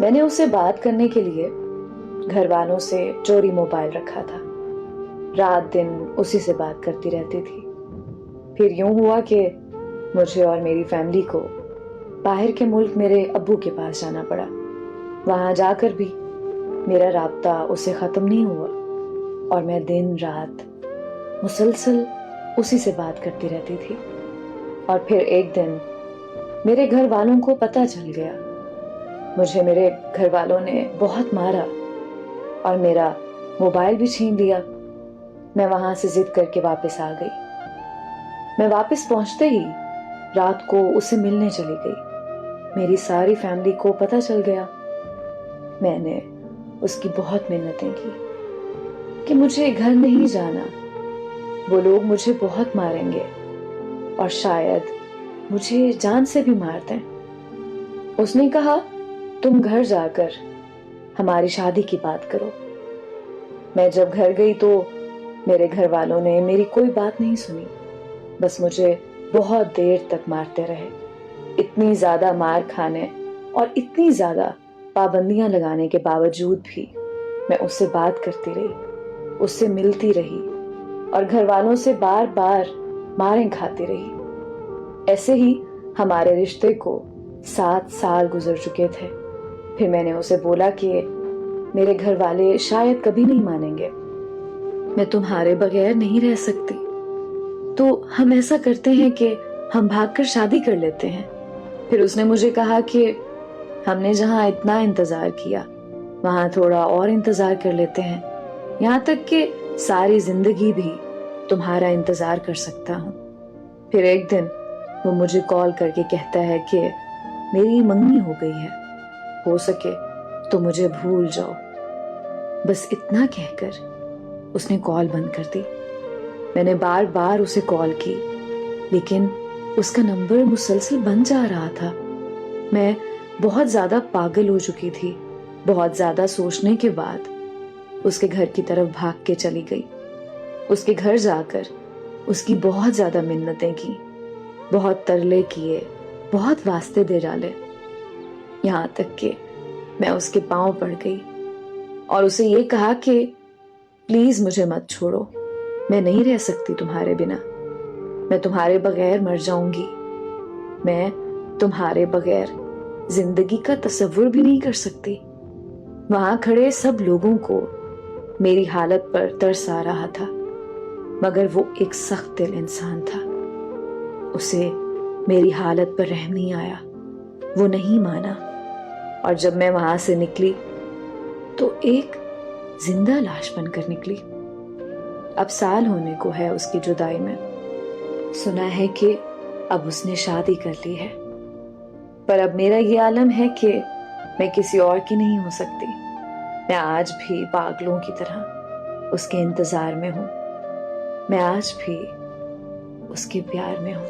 میں نے اسے بات کرنے کے لیے گھر والوں سے چوری موبائل رکھا تھا. رات دن اسی سے بات کرتی رہتی تھی. پھر یوں ہوا کہ مجھے اور میری فیملی کو باہر کے ملک میرے ابو کے پاس جانا پڑا. وہاں جا کر بھی میرا رابطہ اس سے ختم نہیں ہوا اور میں دن رات مسلسل اسی سے بات کرتی رہتی تھی. اور پھر ایک دن میرے گھر والوں کو پتہ چل گیا. مجھے میرے گھر والوں نے بہت مارا اور میرا موبائل بھی چھین لیا. میں وہاں سے ضد کر کے واپس آ گئی. میں واپس پہنچتے ہی رات کو اسے ملنے چلی گئی. میری ساری فیملی کو پتہ چل گیا. میں نے اس کی بہت منتیں کی کہ مجھے گھر نہیں جانا، وہ لوگ مجھے بہت ماریں گے اور شاید مجھے جان سے بھی مار دیں. اس نے کہا تم گھر جا کر ہماری شادی کی بات کرو. میں جب گھر گئی تو میرے گھر والوں نے میری کوئی بات نہیں سنی، بس مجھے بہت دیر تک مارتے رہے. اتنی زیادہ مار کھانے اور اتنی زیادہ پابندیاں لگانے کے باوجود بھی میں اس سے بات کرتی رہی، اس سے ملتی رہی اور گھر والوں سے بار بار ماریں کھاتی رہی. ایسے ہی ہمارے رشتے کو 7 سال گزر چکے تھے. پھر میں نے اسے بولا کہ میرے گھر والے شاید کبھی نہیں مانیں گے، میں تمہارے بغیر نہیں رہ سکتی، تو ہم ایسا کرتے ہیں کہ ہم بھاگ کر شادی کر لیتے ہیں. پھر اس نے مجھے کہا کہ ہم نے جہاں اتنا انتظار کیا وہاں تھوڑا اور انتظار کر لیتے ہیں، یہاں تک کہ ساری زندگی بھی تمہارا انتظار کر سکتا ہوں. پھر ایک دن وہ مجھے کال کر کے کہتا ہے کہ میری منگنی ہو گئی ہے، ہو سکے تو مجھے بھول جاؤ. بس اتنا کہہ کر اس نے کال بند کر دی. میں نے بار بار اسے کال کی لیکن اس کا نمبر مسلسل بند جا رہا تھا. میں بہت زیادہ پاگل ہو چکی تھی. بہت زیادہ سوچنے کے بعد اس کے گھر کی طرف بھاگ کے چلی گئی. اس کے گھر جا کر اس کی بہت زیادہ منتیں کی، بہت ترلے کیے، بہت واسطے دے ڈالے، یہاں تک کہ میں اس کے پاؤں پڑ گئی اور اسے یہ کہا کہ پلیز مجھے مت چھوڑو، میں نہیں رہ سکتی تمہارے بنا، میں تمہارے بغیر مر جاؤں گی، میں تمہارے بغیر زندگی کا تصور بھی نہیں کر سکتی. وہاں کھڑے سب لوگوں کو میری حالت پر ترس آ رہا تھا، مگر وہ ایک سخت دل انسان تھا. اسے میری حالت پر رحم نہیں آیا، وہ نہیں مانا. اور جب میں وہاں سے نکلی تو ایک زندہ لاش بن کر نکلی. اب سال ہونے کو ہے اس کی جدائی میں. سنا ہے کہ اب اس نے شادی کر لی ہے، پر اب میرا یہ عالم ہے کہ میں کسی اور کی نہیں ہو سکتی. میں آج بھی پاگلوں کی طرح اس کے انتظار میں ہوں، میں آج بھی اس کے پیار میں ہوں.